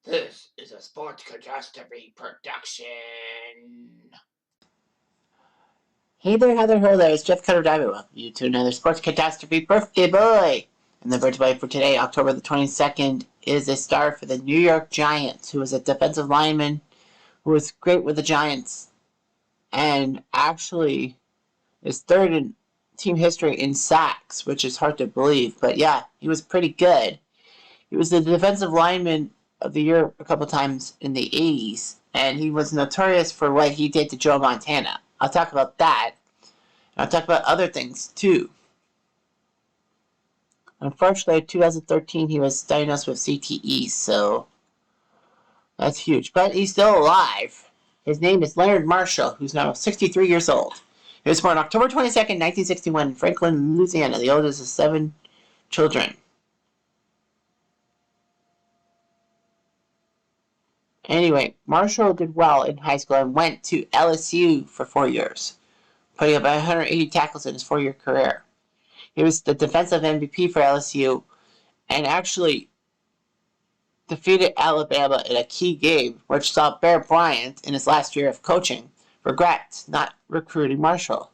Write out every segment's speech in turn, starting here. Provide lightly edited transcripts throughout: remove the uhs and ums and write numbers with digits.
This is a Sports Catastrophe production. Hey there, Heather Ho there. It's Jeff Cutter diving with you to another Sports Catastrophe birthday boy. And the birthday boy for today, October the 22nd, is a star for the New York Giants, who was a defensive lineman who was great with the Giants and actually is third in team history in sacks, which is hard to believe. But yeah, he was pretty good. He was the defensive lineman of the year a couple times in the 80s, and he was notorious for what he did to Joe Montana. I'll talk about that. And I'll talk about other things too. Unfortunately, in 2013, he was diagnosed with CTE, so that's huge. But he's still alive. His name is Leonard Marshall, who's now 63 years old. He was born October 22nd, 1961, in Franklin, Louisiana, the oldest of 7 children. Anyway, Marshall did well in high school and went to LSU for 4 years, putting up 180 tackles in his 4-year career. He was the defensive MVP for LSU and actually defeated Alabama in a key game, which saw Bear Bryant, in his last year of coaching, regret not recruiting Marshall.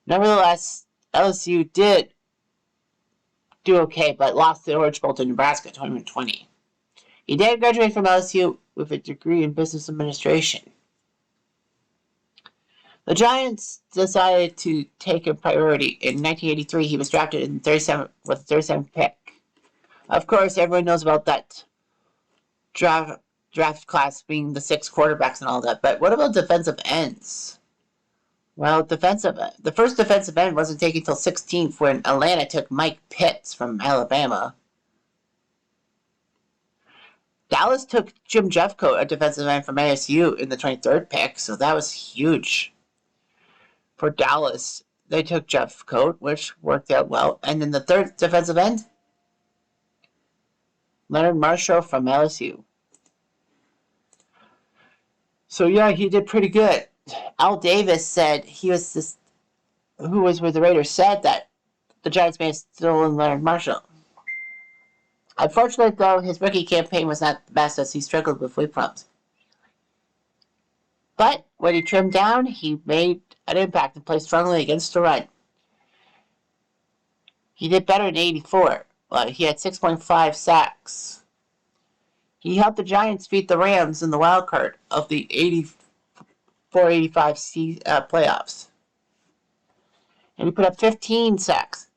Nevertheless, LSU did do okay, but lost the Orange Bowl to Nebraska 2020. He did graduate from LSU with a degree in business administration. The Giants decided to take a priority. In 1983, he was drafted with the 37th pick. Of course, everyone knows about that draft class being the 6 quarterbacks and all that, but what about defensive ends? Well, the first defensive end wasn't taken until 16th when Atlanta took Mike Pitts from Alabama. Dallas took Jim Jeffcoat, a defensive end from ASU, in the 23rd pick, so that was huge. For Dallas, they took Jeffcoat, which worked out well. And then the third defensive end, Leonard Marshall from LSU. So yeah, he did pretty good. Al Davis said who was with the Raiders, said that the Giants may have stolen Leonard Marshall. Unfortunately, though, his rookie campaign was not the best as he struggled with weight problems. But when he trimmed down, he made an impact and played strongly against the run. He did better in 84. He had 6.5 sacks. He helped the Giants beat the Rams in the wild card of the 84-85 playoffs. And he put up 15 sacks.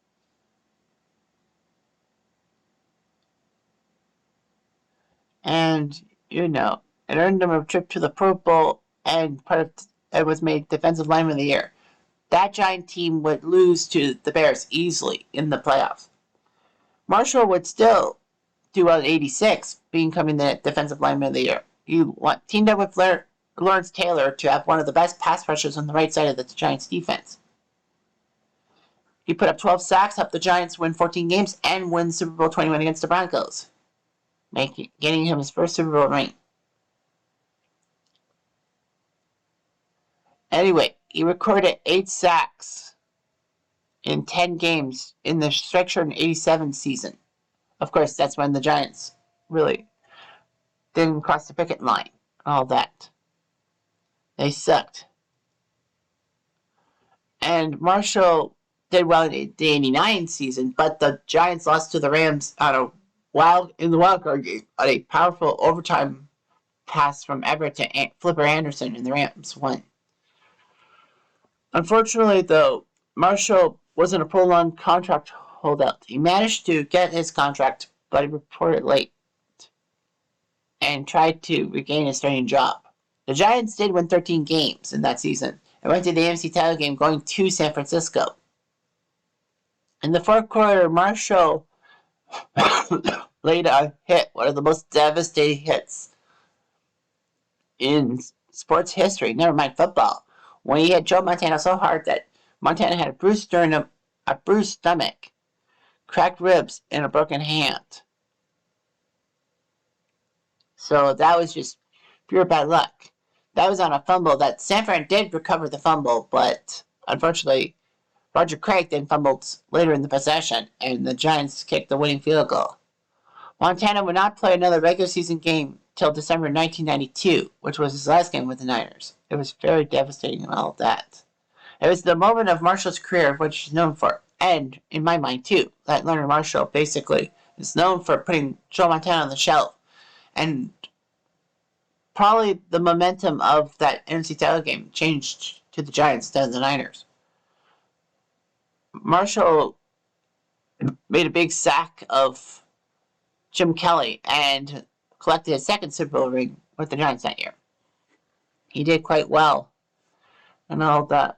And, it earned him a trip to the Pro Bowl and it was made Defensive Lineman of the Year. That Giant team would lose to the Bears easily in the playoffs. Marshall would still do well in 86, becoming the Defensive Lineman of the Year. He teamed up with Lawrence Taylor to have one of the best pass rushers on the right side of the Giants' defense. He put up 12 sacks, helped the Giants win 14 games, and win Super Bowl 21 against the Broncos, getting him his first Super Bowl ring. Anyway, he recorded 8 sacks in 10 games in the strike shortened 87 season. Of course, that's when the Giants really didn't cross the picket line. All that. They sucked. And Marshall did well in the 89 season, but the Giants lost to the Rams in the wild card game on a powerful overtime pass from Everett to Flipper Anderson, and the Rams won. Unfortunately, though, Marshall wasn't a prolonged contract holdout. He managed to get his contract, but he reported late and tried to regain his starting job. The Giants did win 13 games in that season and went to the AFC title game going to San Francisco. In the fourth quarter, Marshall laid a hit, one of the most devastating hits in sports history, never mind football, when he hit Joe Montana so hard that Montana had a bruised sternum, a bruised stomach, cracked ribs, and a broken hand. So that was just pure bad luck. That was on a fumble that San Fran did recover the fumble, but unfortunately, Roger Craig then fumbled later in the possession, and the Giants kicked the winning field goal. Montana would not play another regular season game till December 1992, which was his last game with the Niners. It was very devastating and all of that. It was the moment of Marshall's career, which he's known for, and in my mind too, that Leonard Marshall basically is known for putting Joe Montana on the shelf, and probably the momentum of that NFC title game changed to the Giants instead of the Niners. Marshall made a big sack of Jim Kelly and collected his second Super Bowl ring with the Giants that year. He did quite well and all that.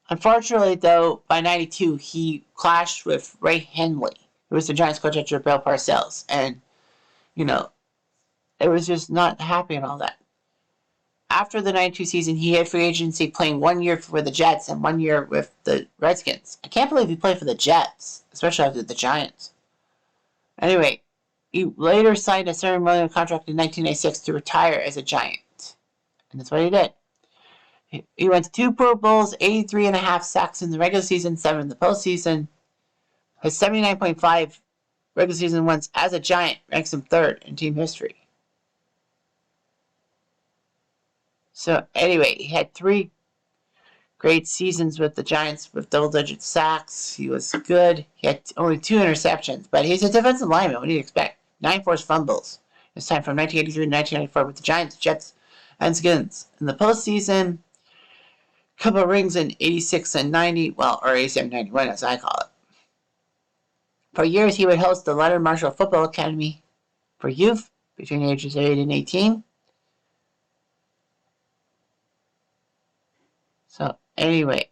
Unfortunately, though, by 92, he clashed with Ray Henley, who was the Giants coach after Bill Parcells. And, it was just not happy and all that. After the 92 season, he had free agency playing 1 year for the Jets and 1 year with the Redskins. I can't believe he played for the Jets, especially after the Giants. Anyway, he later signed a $7 million contract in 1996 to retire as a Giant. And that's what he did. He went to 2 Pro Bowls, 83.5 sacks in the regular season, 7 in the postseason. His 79.5 regular season wins as a Giant ranks him 3rd in team history. So anyway, he had 3 great seasons with the Giants with double-digit sacks. He was good. He had only 2 interceptions, but he's a defensive lineman. What do you expect? 9 forced fumbles. His time from 1983 to 1994 with the Giants, Jets, and Skins. In the postseason, a couple of rings in 86 and 90, or 87 91 as I call it. For years, he would host the Leonard Marshall Football Academy for youth between the ages of 8 and 18. So, anyway,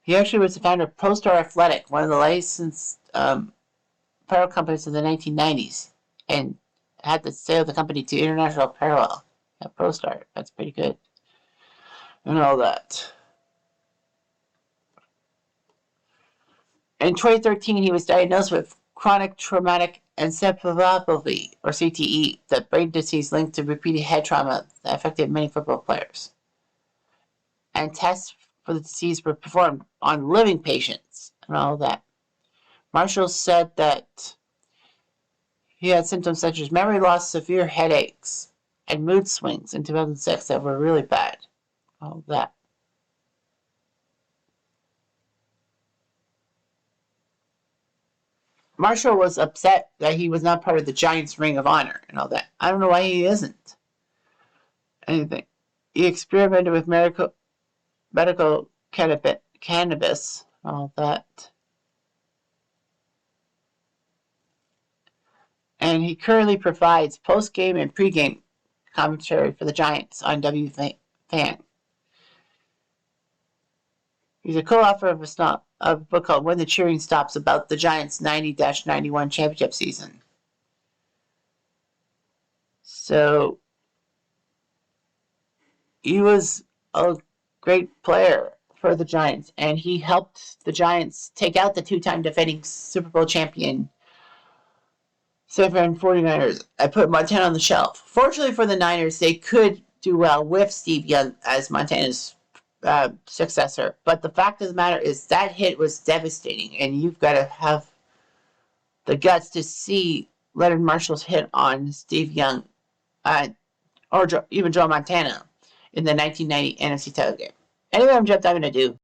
he actually was the founder of ProStar Athletic, one of the licensed apparel companies in the 1990s, and had the sale of the company to International Apparel. Yeah, ProStar, that's pretty good. And all that. In 2013, he was diagnosed with chronic traumatic encephalopathy, or CTE, the brain disease linked to repeated head trauma that affected many football players. And tests for the disease were performed on living patients and all that. Marshall said that he had symptoms such as memory loss, severe headaches, and mood swings in 2006 that were really bad. All that. Marshall was upset that he was not part of the Giants' Ring of Honor and all that. I don't know why he isn't. Anything. He experimented with medical cannabis, all that. And he currently provides post-game and pre-game commentary for the Giants on WFAN. He's a co-author of a book called When the Cheering Stops about the Giants' 90-91 championship season. So, he was a great player for the Giants, and he helped the Giants take out the 2-time defending Super Bowl champion San Fran 49ers. I put Montana on the shelf. Fortunately for the Niners, they could do well with Steve Young as Montana's successor. But the fact of the matter is that hit was devastating, and you've got to have the guts to see Leonard Marshall's hit on Steve Young, or even Joe Montana in the 1990 NFC title game. Anyway, I'm Jeff. I'm going to do